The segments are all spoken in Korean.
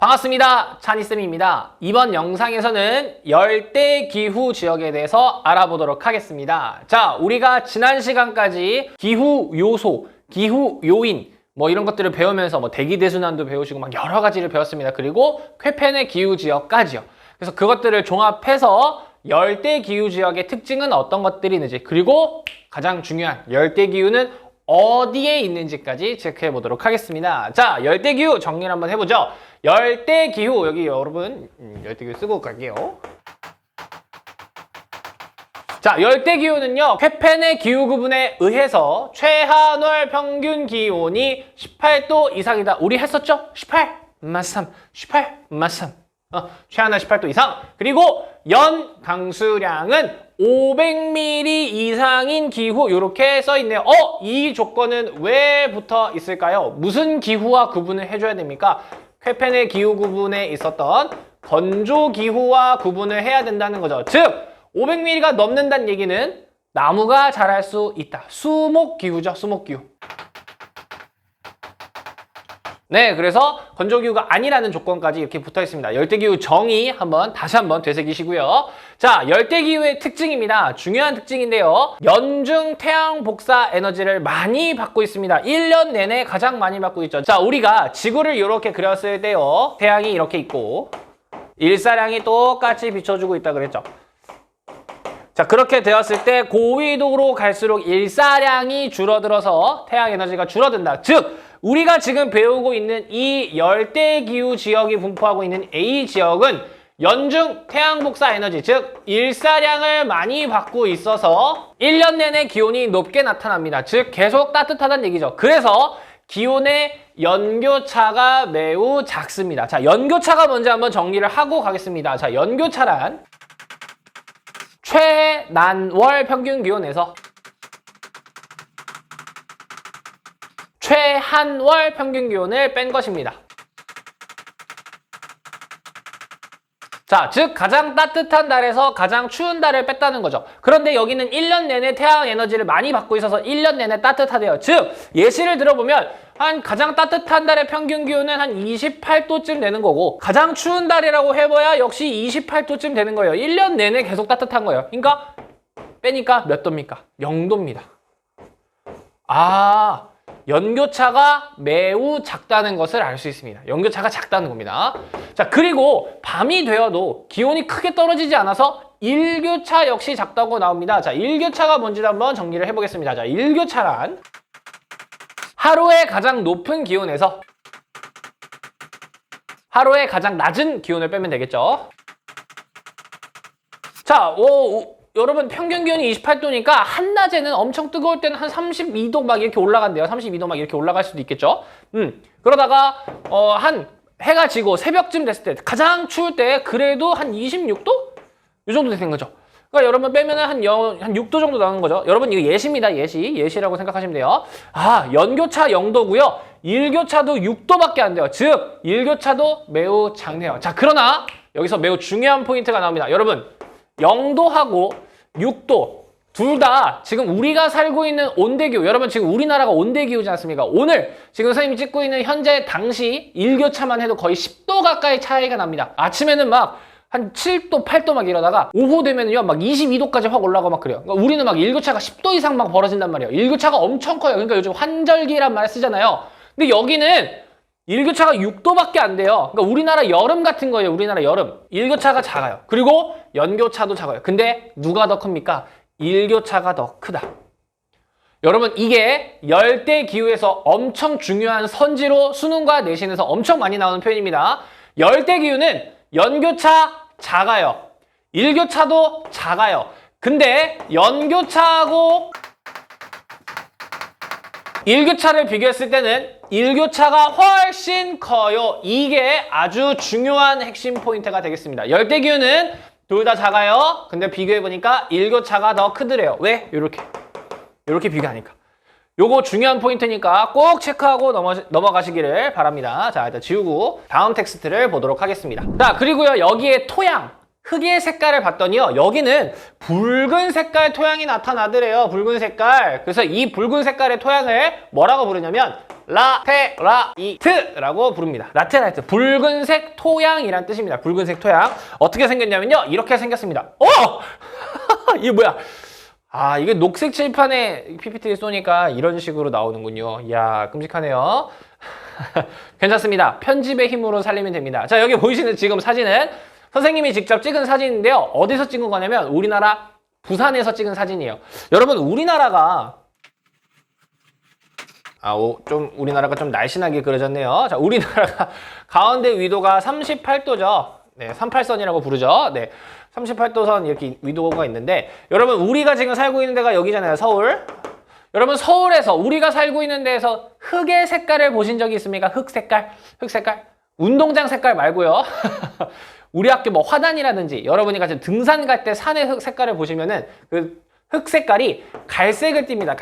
반갑습니다. 차니쌤입니다. 이번 영상에서는 열대기후 지역에 대해서 알아보도록 하겠습니다. 자, 우리가 지난 시간까지 기후 요소, 기후 요인 이런 것들을 배우면서 대기대순환도 배우시고 여러 가지를 배웠습니다. 그리고 쾌펜의 기후 지역까지요. 그래서 그것들을 종합해서 열대기후 지역의 특징은 어떤 것들이 있는지, 그리고 가장 중요한 열대기후는 어디에 있는지까지 체크해 보도록 하겠습니다. 자, 열대기후 정리를 한번 해보죠. 열대기후, 여기 여러분 열대기후 쓰고 갈게요. 자, 열대기후는요, 쾌펜의 기후구분에 의해서 최하월 평균 기온이 18도 이상이다. 우리 했었죠? 18 맞삼 18 맞삼 최하나 18도 이상. 그리고 연 강수량은 500mm 이상인 기후, 이렇게 써있네요. 이 조건은 왜 붙어 있을까요? 무슨 기후와 구분을 해줘야 됩니까? 쾌펜의 기후 구분에 있었던 건조 기후와 구분을 해야 된다는 거죠. 즉 500mm가 넘는다는 얘기는 나무가 자랄 수 있다. 수목기후죠. 수목기후. 네, 그래서 건조기후가 아니라는 조건까지 이렇게 붙어 있습니다. 열대기후 정의 다시 한번 되새기시고요. 자, 열대기후의 특징입니다. 중요한 특징인데요. 연중 태양 복사 에너지를 많이 받고 있습니다. 1년 내내 가장 많이 받고 있죠. 자, 우리가 지구를 이렇게 그렸을 때요. 태양이 이렇게 있고 일사량이 똑같이 비춰주고 있다 그랬죠. 자, 그렇게 되었을 때 고위도로 갈수록 일사량이 줄어들어서 태양 에너지가 줄어든다. 즉 우리가 지금 배우고 있는 이 열대기후 지역이 분포하고 있는 A 지역은 연중 태양 복사 에너지, 즉 일사량을 많이 받고 있어서 1년 내내 기온이 높게 나타납니다. 즉 계속 따뜻하다는 얘기죠. 그래서 기온의 연교차가 매우 작습니다. 자, 연교차가 먼저 한번 정리를 하고 가겠습니다. 자, 연교차란 최난월 평균 기온에서 최한월 평균 기온을 뺀 것입니다. 자, 즉 가장 따뜻한 달에서 가장 추운 달을 뺐다는 거죠. 그런데 여기는 1년 내내 태양 에너지를 많이 받고 있어서 1년 내내 따뜻하대요. 즉 예시를 들어보면 가장 따뜻한 달의 평균 기온은 한 28도쯤 되는 거고, 가장 추운 달이라고 해봐야 역시 28도쯤 되는 거예요. 1년 내내 계속 따뜻한 거예요. 그러니까 빼니까 몇 도입니까? 0도입니다. 연교차가 매우 작다는 것을 알 수 있습니다. 연교차가 작다는 겁니다. 자, 그리고 밤이 되어도 기온이 크게 떨어지지 않아서 일교차 역시 작다고 나옵니다. 자, 일교차가 뭔지 한번 정리를 해보겠습니다. 자, 일교차란 하루의 가장 높은 기온에서 하루의 가장 낮은 기온을 빼면 되겠죠. 자, 여러분 평균 기온이 28도니까 한낮에는 엄청 뜨거울 때는 한 32도 이렇게 올라간대요. 32도 이렇게 올라갈 수도 있겠죠. 그러다가 한 해가 지고 새벽쯤 됐을 때 가장 추울 때 그래도 한 26도? 이 정도 되는 거죠. 그러니까 여러분 빼면은 한 6도 정도 나오는 거죠. 여러분 이거 예시입니다. 예시라고 생각하시면 돼요. 연교차 0도고요. 일교차도 6도밖에 안 돼요. 즉 일교차도 매우 작네요. 자, 그러나 여기서 매우 중요한 포인트가 나옵니다. 여러분 0도하고 6도 둘 다 지금 우리가 살고 있는 온대기후, 여러분 지금 우리나라가 온대기후지 않습니까? 오늘 지금 선생님이 찍고 있는 현재 당시 일교차만 해도 거의 10도 가까이 차이가 납니다. 아침에는 한 7도, 8도 이러다가 오후 되면은요 22도까지 확 올라가고 그래요. 그러니까 우리는 일교차가 10도 이상 벌어진단 말이에요. 일교차가 엄청 커요. 그러니까 요즘 환절기란 말 쓰잖아요. 근데 여기는 일교차가 6도밖에 안 돼요. 그러니까 우리나라 여름 같은 거예요. 우리나라 여름. 일교차가 작아요. 그리고 연교차도 작아요. 근데 누가 더 큽니까? 일교차가 더 크다. 여러분 이게 열대기후에서 엄청 중요한 선지로 수능과 내신에서 엄청 많이 나오는 표현입니다. 열대기후는 연교차 작아요. 일교차도 작아요. 근데 연교차하고 일교차를 비교했을 때는 일교차가 훨씬 커요. 이게 아주 중요한 핵심 포인트가 되겠습니다. 열대기후는 둘 다 작아요. 근데 비교해보니까 일교차가 더 크더래요. 왜? 이렇게 비교하니까. 요거 중요한 포인트니까 꼭 체크하고 넘어가시기를 바랍니다. 자, 일단 지우고 다음 텍스트를 보도록 하겠습니다. 자, 그리고요 여기에 토양, 흙의 색깔을 봤더니요 여기는 붉은 색깔 토양이 나타나더래요. 붉은 색깔. 그래서 이 붉은 색깔의 토양을 뭐라고 부르냐면 라테라이트라고 부릅니다. 라테라이트, 붉은색 토양이란 뜻입니다. 붉은색 토양. 어떻게 생겼냐면요, 이렇게 생겼습니다. 이게 뭐야? 아, 이게 녹색 칠판에 PPT를 쏘니까 이런 식으로 나오는군요. 이야, 끔찍하네요. 괜찮습니다. 편집의 힘으로 살리면 됩니다. 자, 여기 보이시는 지금 사진은 선생님이 직접 찍은 사진인데요. 어디서 찍은 거냐면 우리나라 부산에서 찍은 사진이에요. 여러분, 우리나라가 우리나라가 좀 날씬하게 그려졌네요. 자, 우리나라가 가운데 위도가 38도죠. 네, 38선이라고 부르죠. 네, 38도선 이렇게 위도가 있는데, 여러분, 우리가 지금 살고 있는 데가 여기잖아요. 서울. 여러분, 서울에서 우리가 살고 있는 데에서 흙의 색깔을 보신 적이 있습니까? 흙 색깔? 운동장 색깔 말고요. 우리 학교 뭐 화단이라든지 여러분이 같이 등산 갈 때 산의 흙 색깔을 보시면은 그 흙 색깔이 갈색을 띱니다.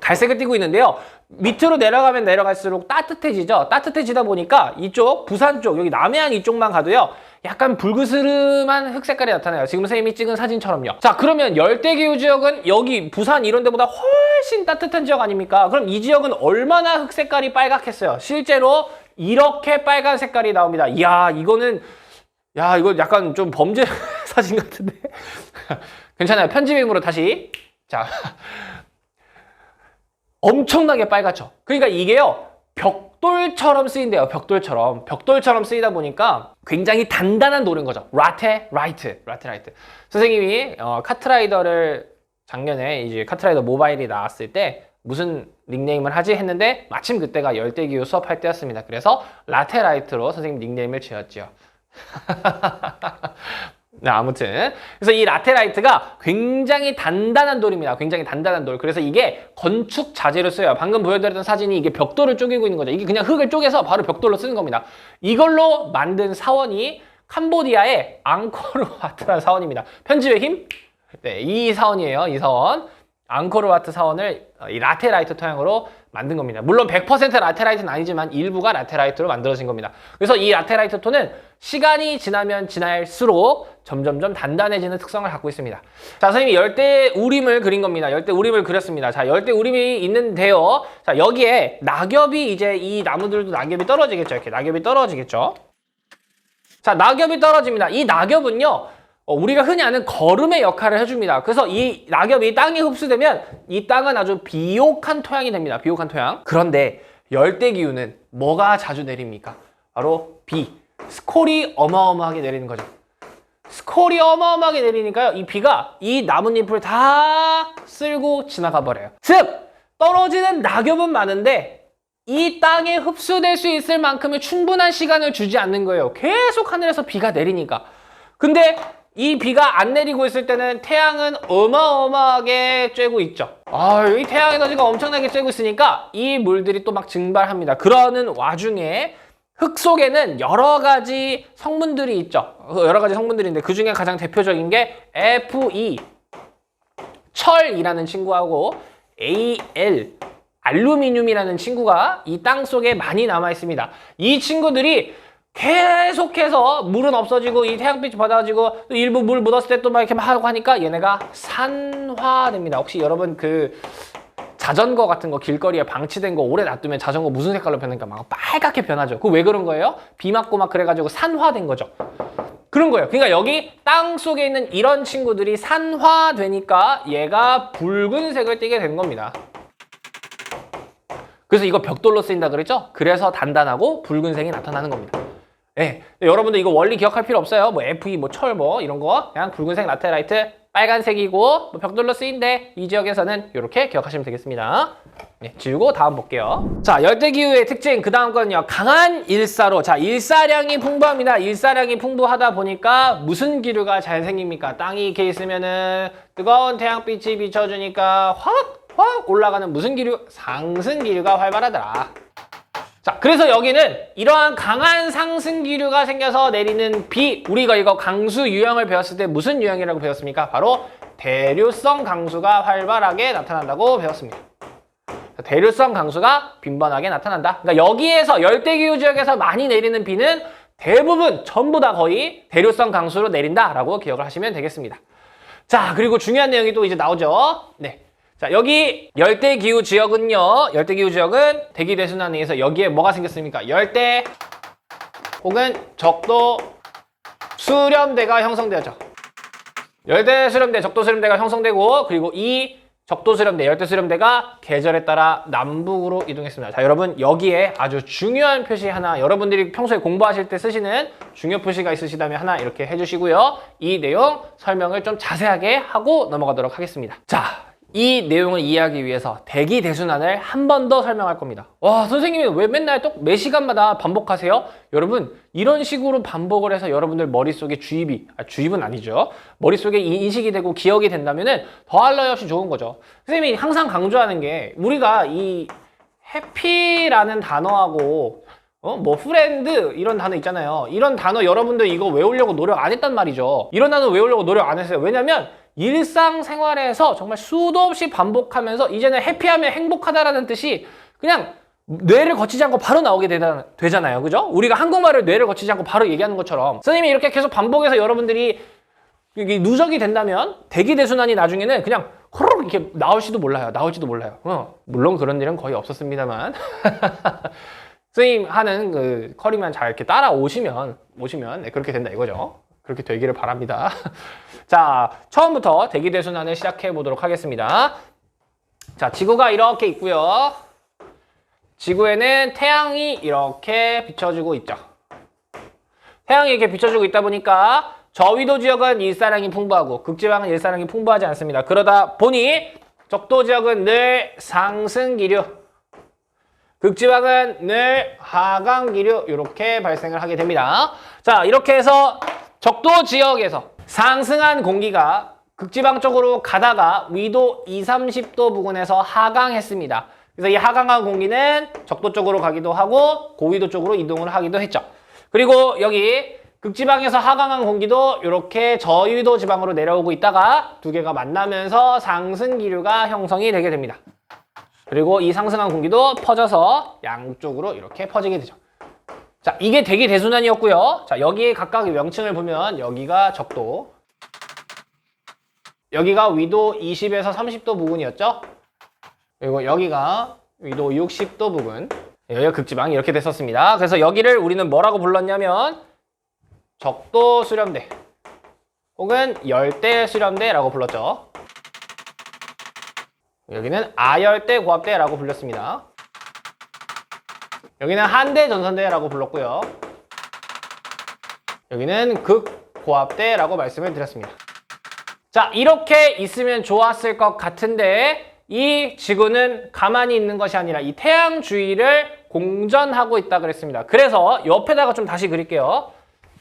갈색을 띠고 있는데요. 밑으로 내려가면 내려갈수록 따뜻해지죠. 따뜻해지다 보니까 이쪽 부산 쪽, 여기 남해안 이쪽만 가도요, 약간 붉으스름한 흙 색깔이 나타나요. 지금 선생님이 찍은 사진처럼요. 자, 그러면 열대기후 지역은 여기 부산 이런 데보다 훨씬 따뜻한 지역 아닙니까? 그럼 이 지역은 얼마나 흙 색깔이 빨갛겠어요? 실제로 이렇게 빨간 색깔이 나옵니다. 이야, 이거 약간 좀 범죄 사진 같은데. 괜찮아요. 편집임으로 다시. 자, 엄청나게 빨갛죠. 그러니까 이게요, 벽돌처럼 쓰인대요. 벽돌처럼 쓰이다 보니까 굉장히 단단한 돌인 거죠. 라테라이트. 선생님이 카트라이더를 작년에 이제 카트라이더 모바일이 나왔을 때 무슨 닉네임을 하지 했는데 마침 그때가 열대기후 수업할 때였습니다. 그래서 라테라이트로 선생님 닉네임을 지었죠. 네, 아무튼 그래서 이 라테라이트가 굉장히 단단한 돌입니다. 굉장히 단단한 돌. 그래서 이게 건축 자재로 쓰여요. 방금 보여드렸던 사진이 이게 벽돌을 쪼개고 있는 거죠. 이게 그냥 흙을 쪼개서 바로 벽돌로 쓰는 겁니다. 이걸로 만든 사원이 캄보디아의 앙코르와트라는 사원입니다. 편집의 힘? 네, 이 사원이에요. 이 사원. 앙코르와트 사원을 이 라테라이트 토양으로 만든 겁니다. 물론 100% 라테라이트는 아니지만 일부가 라테라이트로 만들어진 겁니다. 그래서 이 라테라이트 토는 시간이 지나면 지날수록 점점점 단단해지는 특성을 갖고 있습니다. 자, 선생님이 열대 우림을 그린 겁니다. 열대 우림을 그렸습니다. 자, 열대 우림이 있는데요. 자, 여기에 낙엽이 이제 이 나무들도 낙엽이 떨어지겠죠. 이렇게 낙엽이 떨어지겠죠. 자, 낙엽이 떨어집니다. 이 낙엽은요, 우리가 흔히 아는 거름의 역할을 해줍니다. 그래서 이 낙엽이 땅에 흡수되면 이 땅은 아주 비옥한 토양이 됩니다. 비옥한 토양. 그런데 열대기후는 뭐가 자주 내립니까? 바로 비. 스콜이 어마어마하게 내리는 거죠. 스콜이 어마어마하게 내리니까요, 이 비가 이 나뭇잎을 다 쓸고 지나가 버려요. 즉, 떨어지는 낙엽은 많은데 이 땅에 흡수될 수 있을 만큼의 충분한 시간을 주지 않는 거예요. 계속 하늘에서 비가 내리니까. 근데 이 비가 안 내리고 있을 때는 태양은 어마어마하게 쬐고 있죠. 이 태양 에너지가 엄청나게 쬐고 있으니까 이 물들이 또 막 증발합니다. 그러는 와중에 흙 속에는 여러 가지 성분들이 있죠. 여러 가지 성분들인데 그 중에 가장 대표적인 게 Fe, 철이라는 친구하고 Al, 알루미늄이라는 친구가 이 땅 속에 많이 남아 있습니다. 이 친구들이 계속해서 물은 없어지고 이 태양빛이 받아가지고 또 일부 물 묻었을 때 또 막 이렇게 막 하고 하니까 얘네가 산화됩니다. 혹시 여러분 그 자전거 같은 거 길거리에 방치된 거 오래 놔두면 자전거 무슨 색깔로 변하니까 막 빨갛게 변하죠. 그거 왜 그런 거예요? 비 맞고 막 그래가지고 산화된 거죠. 그런 거예요. 그러니까 여기 땅 속에 있는 이런 친구들이 산화되니까 얘가 붉은색을 띠게 된 겁니다. 그래서 이거 벽돌로 쓰인다 그랬죠? 그래서 단단하고 붉은색이 나타나는 겁니다. 네. 여러분들 이거 원리 기억할 필요 없어요. 뭐 Fe, 뭐 철, 뭐 이런 거 그냥 붉은색 라테라이트 빨간색이고 뭐 벽돌로 쓰인대 이 지역에서는 이렇게 기억하시면 되겠습니다. 네, 지우고 다음 볼게요. 자, 열대기후의 특징 그 다음 거는요, 강한 일사로. 자, 일사량이 풍부합니다. 일사량이 풍부하다 보니까 무슨 기류가 잘 생깁니까? 땅이 이렇게 있으면은 뜨거운 태양빛이 비춰주니까 확 올라가는 무슨 기류? 상승 기류가 활발하더라. 자, 그래서 여기는 이러한 강한 상승 기류가 생겨서 내리는 비, 우리가 이거 강수 유형을 배웠을 때 무슨 유형이라고 배웠습니까? 바로 대류성 강수가 활발하게 나타난다고 배웠습니다. 대류성 강수가 빈번하게 나타난다. 그러니까 여기에서 열대기후 지역에서 많이 내리는 비는 대부분 전부 다 거의 대류성 강수로 내린다라고 기억을 하시면 되겠습니다. 자, 그리고 중요한 내용이 또 이제 나오죠. 네. 자, 여기 열대기후 지역은요. 열대기후 지역은 대기대순환에 의해서 여기에 뭐가 생겼습니까? 열대 혹은 적도 수렴대가 형성되었죠. 열대 수렴대, 적도 수렴대가 형성되고 그리고 이 적도 수렴대, 열대 수렴대가 계절에 따라 남북으로 이동했습니다. 자, 여러분 여기에 아주 중요한 표시 하나, 여러분들이 평소에 공부하실 때 쓰시는 중요 표시가 있으시다면 하나 이렇게 해주시고요. 이 내용 설명을 좀 자세하게 하고 넘어가도록 하겠습니다. 자, 이 내용을 이해하기 위해서 대기대순환을 한 번 더 설명할 겁니다. 와, 선생님이 왜 맨날 매 시간마다 반복하세요? 여러분, 이런 식으로 반복을 해서 여러분들 머릿속에 주입은 아니죠. 머릿속에 인식이 되고 기억이 된다면은 더할 나위 없이 좋은 거죠. 선생님이 항상 강조하는 게 우리가 이 해피라는 단어하고 뭐 프렌드 이런 단어 있잖아요. 이런 단어 여러분들 이거 외우려고 노력 안 했단 말이죠. 이런 단어 외우려고 노력 안 했어요. 왜냐면 일상생활에서 정말 수도 없이 반복하면서 이제는 해피하면 행복하다라는 뜻이 그냥 뇌를 거치지 않고 바로 나오게 되잖아요. 그죠? 우리가 한국말을 뇌를 거치지 않고 바로 얘기하는 것처럼 선생님이 이렇게 계속 반복해서 여러분들이 누적이 된다면 대기대순환이 나중에는 그냥 호로록 이렇게 나올지도 몰라요. 물론 그런 일은 거의 없었습니다만 선생님 하는 그 커리만 잘 이렇게 따라오시면 네, 그렇게 된다 이거죠. 그렇게 되기를 바랍니다. 자, 처음부터 대기대순환을 시작해 보도록 하겠습니다. 자, 지구가 이렇게 있고요. 지구에는 태양이 이렇게 비춰주고 있죠. 태양이 이렇게 비춰주고 있다 보니까 저위도 지역은 일사량이 풍부하고 극지방은 일사량이 풍부하지 않습니다. 그러다 보니 적도 지역은 늘 상승기류, 극지방은 늘 하강기류 이렇게 발생을 하게 됩니다. 자, 이렇게 해서 적도 지역에서 상승한 공기가 극지방 쪽으로 가다가 위도 20-30도 부근에서 하강했습니다. 그래서 이 하강한 공기는 적도 쪽으로 가기도 하고 고위도 쪽으로 이동을 하기도 했죠. 그리고 여기 극지방에서 하강한 공기도 이렇게 저위도 지방으로 내려오고 있다가 두 개가 만나면서 상승기류가 형성이 되게 됩니다. 그리고 이 상승한 공기도 퍼져서 양쪽으로 이렇게 퍼지게 되죠. 자, 이게 대기대순환이었고요. 자, 여기에 각각의 명칭을 보면 여기가 적도, 여기가 위도 20에서 30도 부근이었죠. 그리고 여기가 위도 60도 부근, 여기가 극지방 이렇게 됐었습니다. 그래서 여기를 우리는 뭐라고 불렀냐면 적도 수렴대 혹은 열대 수렴대라고 불렀죠. 여기는 아열대 고압대라고 불렸습니다. 여기는 한대 전선대라고 불렀고요. 여기는 극고압대라고 말씀을 드렸습니다. 자, 이렇게 있으면 좋았을 것 같은데 이 지구는 가만히 있는 것이 아니라 이 태양 주위를 공전하고 있다 그랬습니다. 그래서 옆에다가 좀 다시 그릴게요.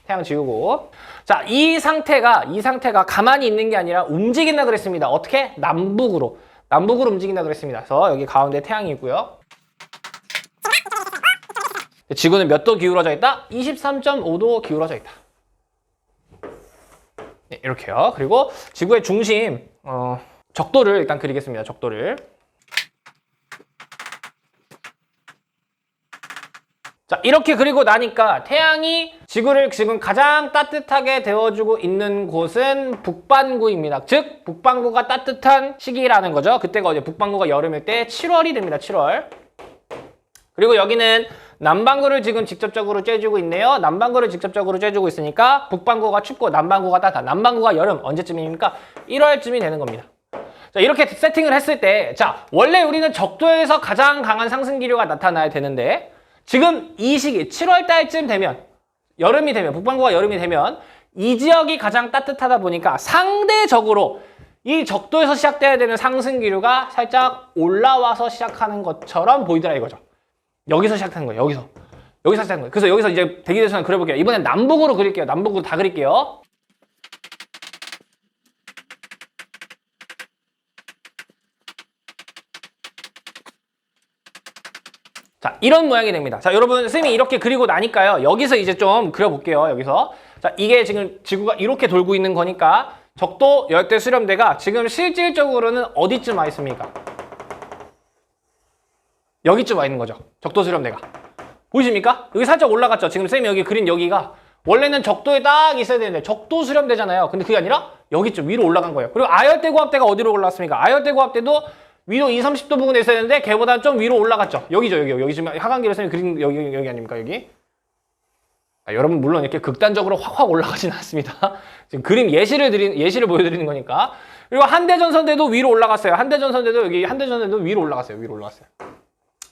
태양 지우고. 자, 이 상태가 가만히 있는 게 아니라 움직인다 그랬습니다. 어떻게? 남북으로 움직인다 그랬습니다. 그래서 여기 가운데 태양이 있고요. 지구는 몇 도 기울어져 있다? 23.5도 기울어져 있다. 네, 이렇게요. 그리고 지구의 중심, 적도를 일단 그리겠습니다. 적도를. 자, 이렇게 그리고 나니까 태양이 지구를 지금 가장 따뜻하게 데워주고 있는 곳은 북반구입니다. 즉, 북반구가 따뜻한 시기라는 거죠. 그때가 어제 북반구가 여름일 때 7월이 됩니다. 7월. 그리고 여기는 남반구를 지금 직접적으로 쬐주고 있네요. 남반구를 직접적으로 쬐주고 있으니까 북반구가 춥고 남반구가 따뜻하다. 남반구가 여름 언제쯤입니까? 1월쯤이 되는 겁니다. 자, 이렇게 세팅을 했을 때, 자, 원래 우리는 적도에서 가장 강한 상승기류가 나타나야 되는데 지금 이 시기 7월 달쯤 되면 여름이 되면 북반구가 여름이 되면 이 지역이 가장 따뜻하다 보니까 상대적으로 이 적도에서 시작돼야 되는 상승기류가 살짝 올라와서 시작하는 것처럼 보이더라 이거죠. 여기서 시작하는 거예요. 여기서 시작하는 거예요. 그래서 여기서 이제 대기대순환 그려볼게요. 이번엔 남북으로 그릴게요. 남북으로 다 그릴게요. 자, 이런 모양이 됩니다. 자, 여러분 선생님이 이렇게 그리고 나니까요. 여기서 이제 좀 그려볼게요. 여기서. 자, 이게 지금 지구가 이렇게 돌고 있는 거니까 적도 열대 수렴대가 지금 실질적으로는 어디쯤 와 있습니까? 여기쯤 와 있는 거죠. 적도 수렴대가. 보이십니까? 여기 살짝 올라갔죠. 지금 쌤이 여기 그린 여기가 원래는 적도에 딱 있어야 되는데 적도 수렴대잖아요. 근데 그게 아니라 여기쯤 위로 올라간 거예요. 그리고 아열대 고압대가 어디로 올라왔습니까? 아열대 고압대도 위로 2, 30도 부근에 있어야 되는데 걔보다 좀 위로 올라갔죠. 여기죠. 여기 지금 하강기로 선생님 그린 여기 아닙니까? 여기. 여러분 물론 이렇게 극단적으로 확 올라가진 않습니다. 지금 그림 예시를 보여드리는 거니까. 그리고 한대전선대도 위로 올라갔어요. 한대전선대도 여기 한대전선대도 위로 올라갔어요.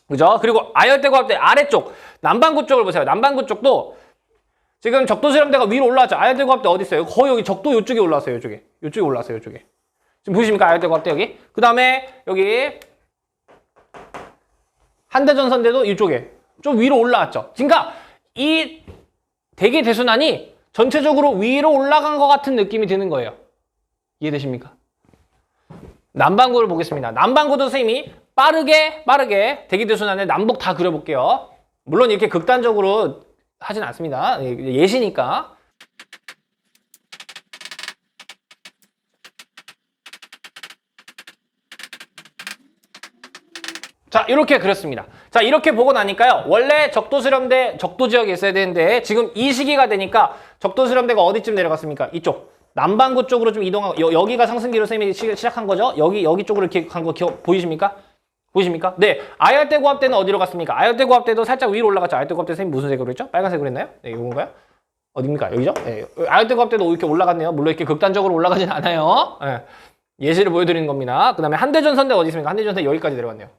그죠? 그리고 아열대고압대 아래쪽 남반구 쪽을 보세요. 남반구 쪽도 지금 적도수렴대가 위로 올라왔죠. 아열대고압대 어디 있어요? 거의 여기 적도 이쪽에 올라왔어요. 이쪽에 올라왔어요. 이쪽에. 지금 보이십니까? 아열대고압대 여기. 그 다음에 여기 한대전선대도 이쪽에 좀 위로 올라왔죠. 그러니까 이 대기 대순환이 전체적으로 위로 올라간 것 같은 느낌이 드는 거예요. 이해되십니까? 남반구를 보겠습니다. 남반구도 선생님이 빠르게 대기 대순환을 남북 다 그려볼게요. 물론 이렇게 극단적으로 하진 않습니다. 예시니까. 자, 이렇게 그렸습니다. 자, 이렇게 보고 나니까요. 원래 적도수렴대, 적도지역에 있어야 되는데 지금 이 시기가 되니까 적도수렴대가 어디쯤 내려갔습니까? 이쪽. 남반구 쪽으로 좀 이동하고 여기가 상승기로 선생님이 시작한 거죠? 여기 쪽으로 이렇게 간 거 보이십니까? 네. 아열대고압대는 어디로 갔습니까? 아열대고압대도 살짝 위로 올라갔죠. 아열대고압대 선생님 무슨 색으로 했죠? 빨간색으로 했나요? 네, 이건가요? 어딥니까? 여기죠? 네. 아열대고압대도 이렇게 올라갔네요. 물론 이렇게 극단적으로 올라가진 않아요. 네. 예시를 보여드리는 겁니다. 그 다음에 한대전선대 어디 있습니까? 한대전선대 여기까지 내려갔네요.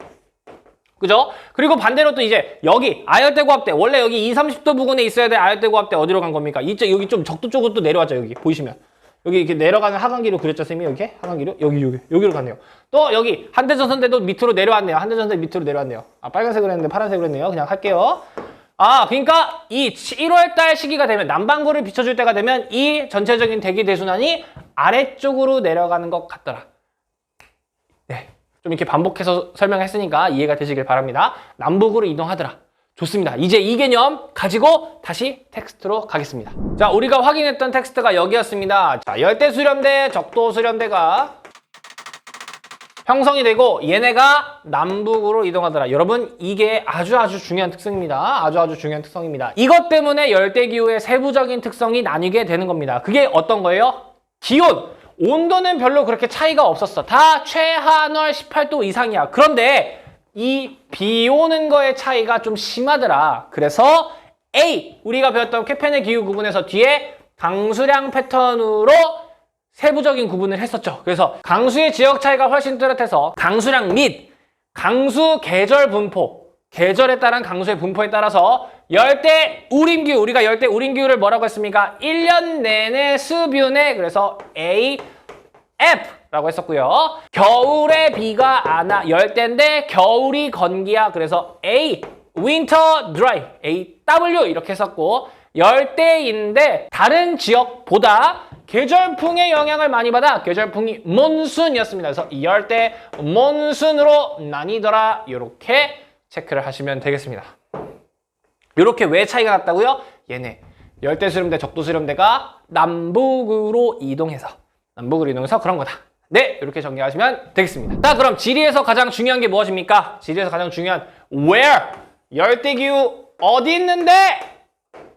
그죠? 그리고 반대로 또 이제 여기 아열대고압대 원래 여기 2, 30도 부근에 있어야 될 아열대고압대 어디로 간 겁니까? 여기 좀 적도 쪽으로 또 내려왔죠. 여기 보이시면 여기 이렇게 내려가는 하강기로 그렸죠, 쌤이 이렇게 하강기로 여기로 갔네요. 또 여기 한대전선대도 밑으로 내려왔네요. 한대전선대 밑으로 내려왔네요. 아, 빨간색으로 했는데 파란색으로 했네요. 그냥 할게요. 아, 그러니까 이 1월달 시기가 되면 남반구를 비춰줄 때가 되면 이 전체적인 대기 대순환이 아래쪽으로 내려가는 것 같더라. 네. 좀 이렇게 반복해서 설명했으니까 이해가 되시길 바랍니다. 남북으로 이동하더라. 좋습니다. 이제 이 개념 가지고 다시 텍스트로 가겠습니다. 자, 우리가 확인했던 텍스트가 여기였습니다. 자, 열대수렴대, 적도수렴대가 형성이 되고 얘네가 남북으로 이동하더라. 여러분, 이게 아주 중요한 특성입니다. 아주 중요한 특성입니다. 이것 때문에 열대기후의 세부적인 특성이 나뉘게 되는 겁니다. 그게 어떤 거예요? 기온! 온도는 별로 그렇게 차이가 없었어. 다 최하늘 18도 이상이야. 그런데 이 비 오는 거의 차이가 좀 심하더라. 그래서 A, 우리가 배웠던 케펜의 기후 구분에서 뒤에 강수량 패턴으로 세부적인 구분을 했었죠. 그래서 강수의 지역 차이가 훨씬 뚜렷해서 강수량 및 강수 계절 분포, 계절에 따른 강수의 분포에 따라서 열대 우림기후, 우리가 열대 우림기후를 뭐라고 했습니까? 1년 내내 습윤해. 그래서 A, F 라고 했었고요. 겨울에 비가 안 와. 열대인데 겨울이 건기야. 그래서 A, Winter Dry, A, W 이렇게 했었고, 열대인데 다른 지역보다 계절풍의 영향을 많이 받아 계절풍이 몬순이었습니다. 그래서 이 열대 몬순으로 나뉘더라. 이렇게 체크를 하시면 되겠습니다. 이렇게 왜 차이가 났다고요? 얘네 열대수렴대, 적도수렴대가 남북으로 이동해서 그런 거다. 네, 이렇게 정리하시면 되겠습니다. 자, 그럼 지리에서 가장 중요한 게 무엇입니까? 지리에서 가장 중요한 where, 열대기후 어디 있는데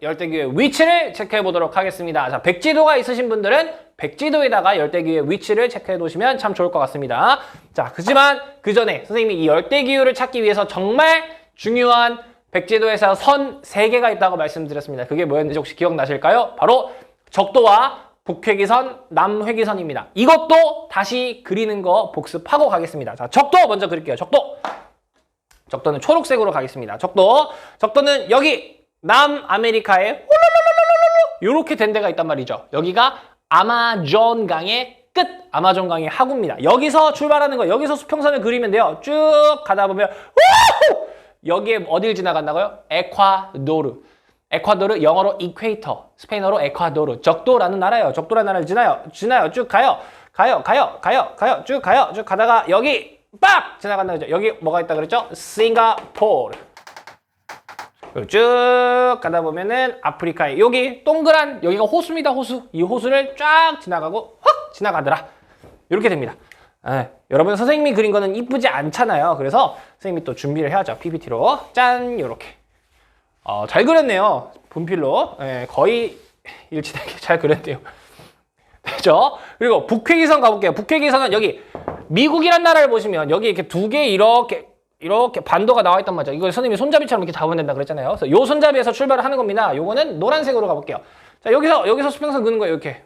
열대기후의 위치를 체크해 보도록 하겠습니다. 자, 백지도가 있으신 분들은 백지도에다가 열대기후의 위치를 체크해 놓으시면 참 좋을 것 같습니다. 자, 그렇지만 그 전에 선생님이 이 열대기후를 찾기 위해서 정말 중요한 백지도에서 선 3개가 있다고 말씀드렸습니다. 그게 뭐였는지 혹시 기억나실까요? 바로 적도와 북회기선, 남회기선입니다. 이것도 다시 그리는 거 복습하고 가겠습니다. 자, 적도 먼저 그릴게요. 적도는 초록색으로 가겠습니다. 적도는 여기 남아메리카에 이렇게 된 데가 있단 말이죠. 여기가 아마존강의 끝, 아마존강의 하구입니다. 여기서 출발하는 거, 여기서 수평선을 그리면 돼요. 쭉 가다 보면 여기에 어딜 지나간다고요? 에콰도르, 영어로 이퀘이터, 스페인어로 에콰도르, 적도라는 나라예요. 적도라는 나라를 지나요. 쭉 가요. 쭉 가다가 여기 빡 지나간다 그랬죠. 여기 뭐가 있다 그랬죠? 싱가포르. 쭉 가다 보면은 아프리카에 여기 동그란 여기가 호수입니다. 호수. 이 호수를 쫙 지나가고 확 지나가더라. 이렇게 됩니다. 여러분 선생님이 그린 거는 이쁘지 않잖아요. 그래서 선생님이 또 준비를 해야죠. PPT로 짠 요렇게. 잘 그렸네요. 분필로. 거의 일치되게 잘 그렸대요. 되죠? 그리고 북회기선 가볼게요. 북회기선은 여기 미국이란 나라를 보시면 여기 이렇게 두 개 이렇게 반도가 나와 있단 말이죠. 이거 선생님이 손잡이처럼 이렇게 잡으면 된다 그랬잖아요. 그래서 요 손잡이에서 출발을 하는 겁니다. 요거는 노란색으로 가볼게요. 자, 여기서 수평선 그는 거예요. 이렇게.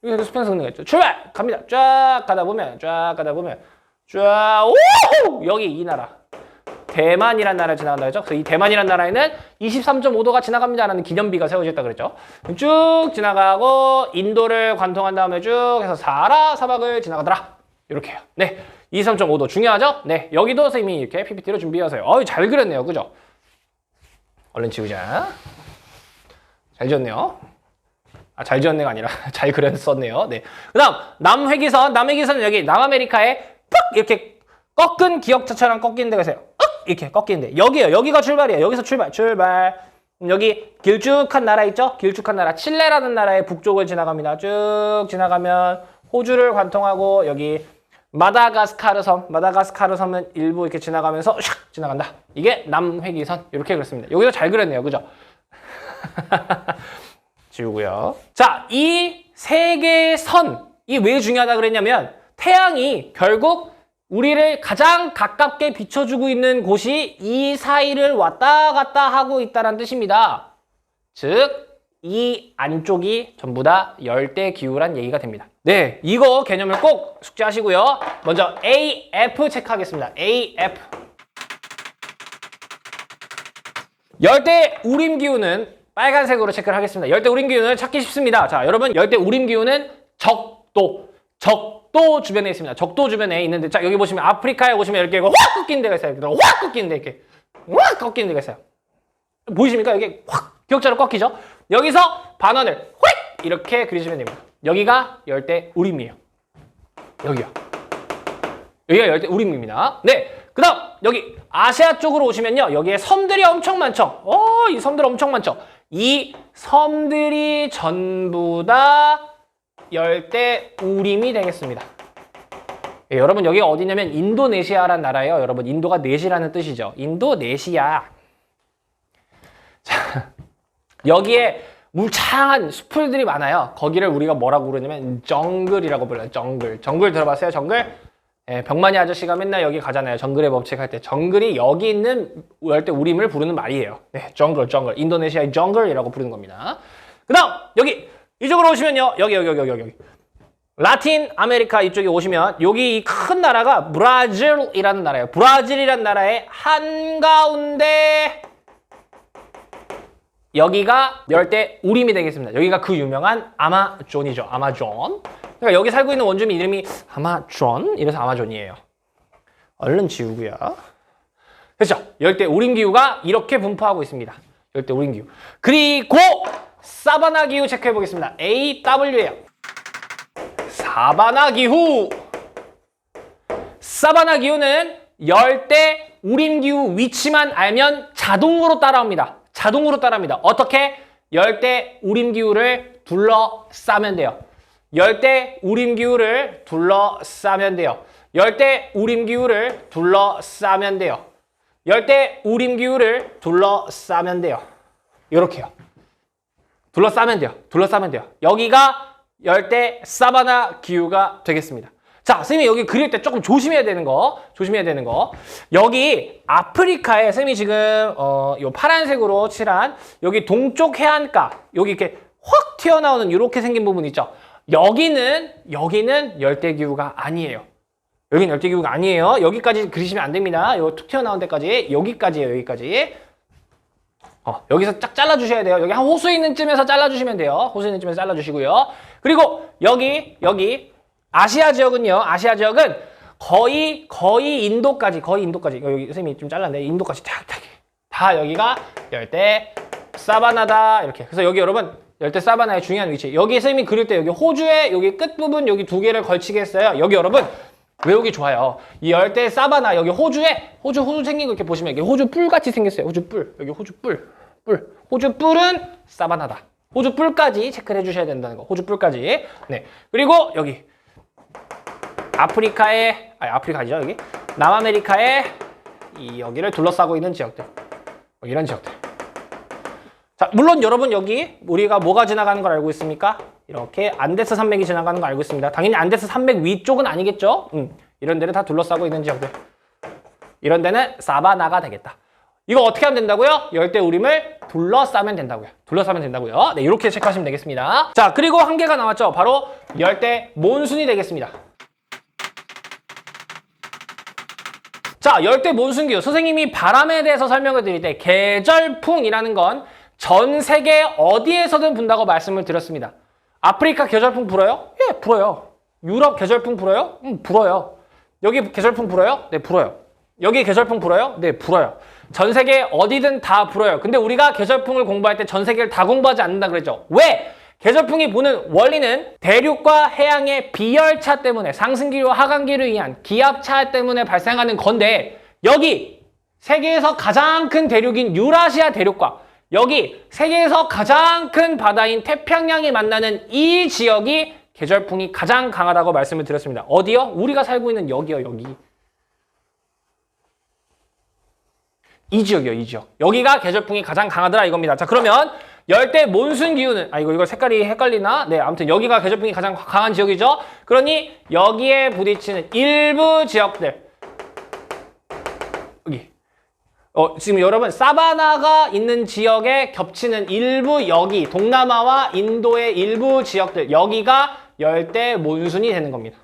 여기서 수평선 그는 거죠. 출발! 갑니다. 쫙 가다 보면 쫙, 오! 여기 이 나라. 대만이란 나라를 지나간다 그랬죠. 그래서 이 대만이란 나라에는 23.5도가 지나갑니다라는 기념비가 세워졌다 그랬죠. 쭉 지나가고 인도를 관통한 다음에 쭉 해서 사하라 사막을 지나가더라. 이렇게 해요. 네. 23.5도 중요하죠? 네. 여기도 선생님이 이렇게 PPT로 준비해서요. 잘 그렸네요. 그죠? 얼른 지우자. 잘 지었네요. 잘 지었네가 아니라 잘 그렸었네요. 네. 그 다음, 남회기선은 여기 남아메리카에 푹 이렇게 꺾은 기역자처럼 꺾이는 데가 있어요. 이렇게 꺾이는데. 여기요. 여기가 출발이에요. 여기서 출발. 여기 길쭉한 나라 있죠? 길쭉한 나라. 칠레라는 나라의 북쪽을 지나갑니다. 쭉 지나가면 호주를 관통하고 여기 마다가스카르 섬은 일부 이렇게 지나가면서 샥 지나간다. 이게 남회기선. 이렇게 그렸습니다. 여기서 잘 그렸네요. 그죠? 지우고요. 자, 이 세 개의 선이 왜 중요하다 그랬냐면 태양이 결국 우리를 가장 가깝게 비춰주고 있는 곳이 이 사이를 왔다 갔다 하고 있다는 뜻입니다. 즉, 이 안쪽이 전부 다 열대기후란 얘기가 됩니다. 네, 이거 개념을 꼭 숙지하시고요. 먼저 AF 체크하겠습니다. AF. 열대 우림기후는 빨간색으로 체크를 하겠습니다. 열대 우림기후는 찾기 쉽습니다. 자, 여러분, 열대 우림기후는 적도 주변에 있습니다. 적도 주변에 있는데, 자, 여기 보시면 아프리카에 오시면 이렇게 확 꺾이는 데가 있어요. 확 꺾이는 데 이렇게 확 꺾이는 데가 있어요. 보이십니까? 여기 확 기역자로 꺾이죠? 여기서 반원을 휙 이렇게 그리시면 됩니다. 여기가 열대 우림이에요. 여기가 열대 우림입니다. 네, 그 다음 여기 아시아 쪽으로 오시면요. 여기에 섬들이 엄청 많죠? 이 섬들 엄청 많죠? 이 섬들이 전부 다 열대 우림이 되겠습니다. 예, 여러분 여기가 어디냐면 인도네시아라는 나라예요. 여러분 인도가 넷이라는 뜻이죠. 인도네시아. 자, 여기에 울창한 숲들이 많아요. 거기를 우리가 뭐라고 부르냐면 정글이라고 불러요. 정글 들어봤어요? 정글? 예, 병만이 아저씨가 맨날 여기 가잖아요. 정글의 법칙 할 때. 정글이 여기 있는 열대 우림을 부르는 말이에요. 네, 정글. 인도네시아의 정글이라고 부르는 겁니다. 그 다음 여기 이쪽으로 오시면요. 여기. 라틴 아메리카 이쪽에 오시면 여기 이 큰 나라가 브라질이라는 나라예요. 브라질이라는 나라의 한가운데 여기가 열대 우림이 되겠습니다. 여기가 그 유명한 아마존이죠. 아마존. 그러니까 여기 살고 있는 원주민 이름이 아마존. 이래서 아마존이에요. 얼른 지우고요. 됐죠? 열대 우림기후가 이렇게 분포하고 있습니다. 열대 우림기후. 그리고 사바나 기후 체크해 보겠습니다. AW예요. 사바나 기후. 사바나 기후는 열대 우림기후 위치만 알면 자동으로 따라옵니다. 어떻게? 열대 우림기후를 둘러싸면 돼요. 열대 우림기후를 둘러싸면 돼요. 이렇게요. 둘러싸면 돼요. 여기가 열대 사바나 기후가 되겠습니다. 자, 선생님이 여기 그릴 때 조금 조심해야 되는 거. 여기 아프리카에 선생님이 지금 요 파란색으로 칠한 여기 동쪽 해안가, 여기 이렇게 확 튀어나오는 이렇게 생긴 부분 있죠. 여기는 열대기후가 아니에요. 여기까지 그리시면 안 됩니다. 요 툭 튀어나온 데까지, 여기까지예요. 여기서 쫙 잘라주셔야 돼요. 여기 한 호수 있는 쯤에서 잘라주시면 돼요. 잘라주시고요. 그리고 여기 아시아 지역은 거의 인도까지. 여기 선생님이 좀 잘랐네. 인도까지 다 여기가 열대 사바나다. 이렇게. 그래서 여기 여러분 열대 사바나의 중요한 위치. 여기 선생님이 그릴 때 여기 호주의 여기 끝부분 여기 두 개를 걸치게 했어요. 여기 여러분 외우기 좋아요. 이 열대 사바나 여기 호주 생긴 거 이렇게 보시면 여기 호주 뿔같이 생겼어요. 호주 뿔. 호주 뿔은 사바나다. 호주 뿔까지 체크를 해주셔야 된다는 거. 호주 뿔까지. 네. 그리고 여기 아프리카 아니죠 여기 남아메리카의 여기를 둘러싸고 있는 지역들. 이런 지역들. 자, 물론 여러분 여기 우리가 뭐가 지나가는 걸 알고 있습니까? 이렇게 안데스 산맥이 지나가는 거 알고 있습니다. 당연히 안데스 산맥 위쪽은 아니겠죠? 이런 데를 다 둘러싸고 있는 지역들. 이런 데는 사바나가 되겠다. 이거 어떻게 하면 된다고요? 열대우림을 둘러싸면 된다고요. 둘러싸면 된다고요. 네, 이렇게 체크하시면 되겠습니다. 자, 그리고 한 개가 남았죠. 바로 열대 몬순이 되겠습니다. 자, 열대 몬순기후. 선생님이 바람에 대해서 설명을 드릴 때 계절풍이라는 건 전 세계 어디에서든 분다고 말씀을 드렸습니다. 아프리카 계절풍 불어요? 예, 불어요. 유럽 계절풍 불어요? 불어요. 여기 계절풍 불어요? 네, 불어요. 여기 계절풍 불어요? 네, 불어요. 전 세계 어디든 다 불어요. 근데 우리가 계절풍을 공부할 때 전 세계를 다 공부하지 않는다 그랬죠. 왜? 계절풍이 부는 원리는 대륙과 해양의 비열차 때문에 상승기류, 하강기류에 의한 기압차 때문에 발생하는 건데 여기 세계에서 가장 큰 대륙인 유라시아 대륙과 여기 세계에서 가장 큰 바다인 태평양이 만나는 이 지역이 계절풍이 가장 강하다고 말씀을 드렸습니다. 어디요? 우리가 살고 있는 여기요, 여기. 이 지역이요, 이 지역. 여기가 계절풍이 가장 강하더라 이겁니다. 자, 그러면 열대 몬순 기후는 이거 색깔이 헷갈리나? 네, 아무튼 여기가 계절풍이 가장 강한 지역이죠. 그러니 여기에 부딪히는 일부 지역들 여기 지금 여러분 사바나가 있는 지역에 겹치는 일부 여기 동남아와 인도의 일부 지역들 여기가 열대 몬순이 되는 겁니다.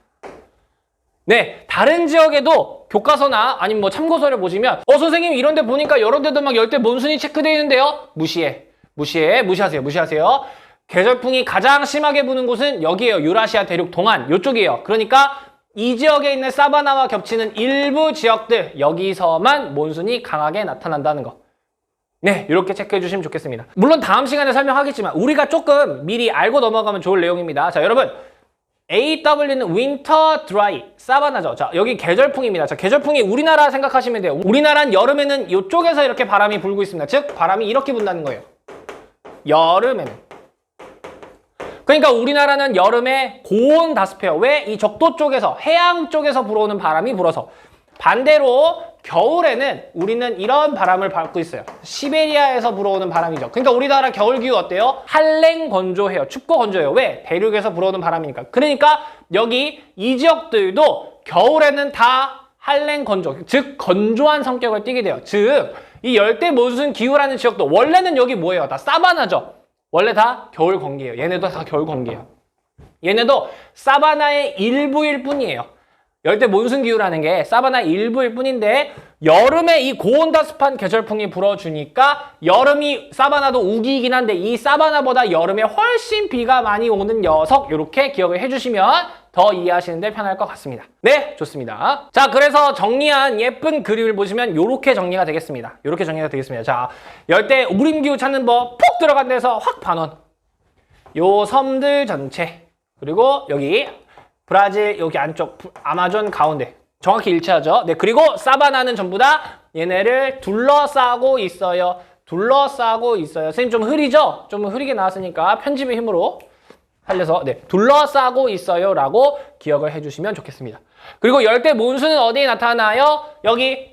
네, 다른 지역에도 교과서나 아니면 뭐 참고서를 보시면 선생님 이런 데 보니까 여러 데도 막 열대 몬순이 체크되어 있는데요. 무시하세요. 계절풍이 가장 심하게 부는 곳은 여기에요. 유라시아 대륙 동안 요쪽이에요. 그러니까 이 지역에 있는 사바나와 겹치는 일부 지역들 여기서만 몬순이 강하게 나타난다는 거. 네, 이렇게 체크해 주시면 좋겠습니다. 물론 다음 시간에 설명하겠지만 우리가 조금 미리 알고 넘어가면 좋을 내용입니다. 자, 여러분 AW는 윈터 드라이, 사바나죠. 자, 여기 계절풍입니다. 자, 계절풍이 우리나라 생각하시면 돼요. 우리나라는 여름에는 이쪽에서 이렇게 바람이 불고 있습니다. 즉, 바람이 이렇게 분다는 거예요. 여름에는. 그러니까 우리나라는 여름에 고온 다습해요. 왜? 이 적도 쪽에서, 해양 쪽에서 불어오는 바람이 불어서. 반대로 겨울에는 우리는 이런 바람을 받고 있어요. 시베리아에서 불어오는 바람이죠. 그러니까 우리나라 겨울 기후 어때요? 한랭 건조해요. 춥고 건조해요. 왜? 대륙에서 불어오는 바람이니까. 그러니까 여기 이 지역들도 겨울에는 다 한랭 건조, 즉 건조한 성격을 띠게 돼요. 즉 이 열대 몬순 기후라는 지역도 원래는 여기 뭐예요? 다 사바나죠. 원래 다 겨울 건기예요. 얘네도 다 겨울 건기예요. 얘네도 사바나의 일부일 뿐이에요. 열대 몬순 기후라는 게 사바나의 일부일 뿐인데 여름에 이 고온다습한 계절풍이 불어주니까 여름이 사바나도 우기이긴 한데 이 사바나보다 여름에 훨씬 비가 많이 오는 녀석 이렇게 기억을 해주시면 더 이해하시는데 편할 것 같습니다. 네, 좋습니다. 자, 그래서 정리한 예쁜 그림을 보시면 이렇게 정리가 되겠습니다. 이렇게 정리가 되겠습니다. 자, 열대 우림기후 찾는 법 푹 들어간 데서 확 반원. 요 섬들 전체 그리고 여기 브라질 여기 안쪽 아마존 가운데 정확히 일치하죠. 네, 그리고 사바나는 전부 다 얘네를 둘러싸고 있어요. 선생님 좀 흐리죠? 좀 흐리게 나왔으니까 편집의 힘으로 살려서 둘러싸고 있어요 라고 기억을 해주시면 좋겠습니다. 그리고 열대 몬순은 어디에 나타나요? 여기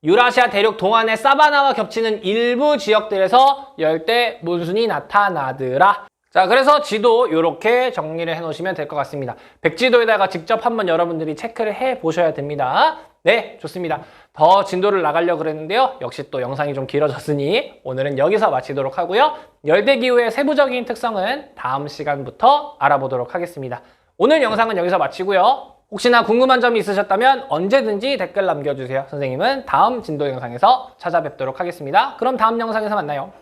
유라시아 대륙 동안의 사바나와 겹치는 일부 지역들에서 열대 몬순이 나타나더라. 자, 그래서 지도 이렇게 정리를 해놓으시면 될 것 같습니다. 백지도에다가 직접 한번 여러분들이 체크를 해보셔야 됩니다. 네, 좋습니다. 더 진도를 나가려고 그랬는데요. 역시 또 영상이 좀 길어졌으니 오늘은 여기서 마치도록 하고요. 열대기후의 세부적인 특성은 다음 시간부터 알아보도록 하겠습니다. 오늘 영상은 여기서 마치고요. 혹시나 궁금한 점이 있으셨다면 언제든지 댓글 남겨주세요. 선생님은 다음 진도 영상에서 찾아뵙도록 하겠습니다. 그럼 다음 영상에서 만나요.